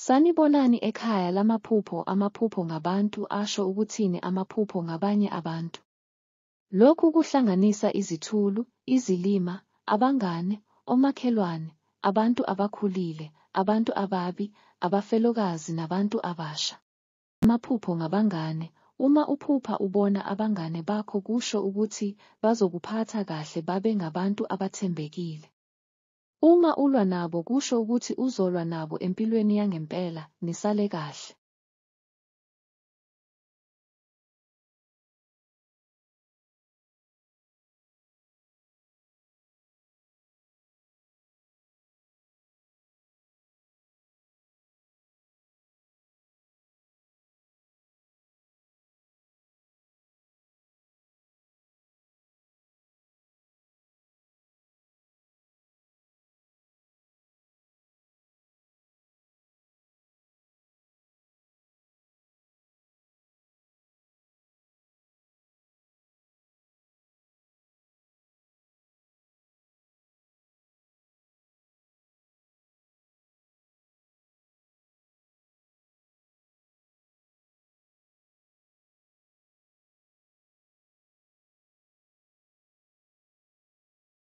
Sanibonani ekhaya lamaphupho. Amaphupho ngabantu asho ukuthini amaphupho ngabanye abantu? Lokhu kuhlanganisa izithulu, izilima, abangane, omakhelwane, abantu abakhulile, abantu ababi, abafelokazi nabantu abasha. Amaphupho ngabangane. Uma uphupha ubona abangane bakho kusho ukuthi bazokuphatha kahle babe ngabantu abathembekile. Uma ulwa nabo kusho ukuthi uzolwa nabo empilweni yangempela, nisale kahle.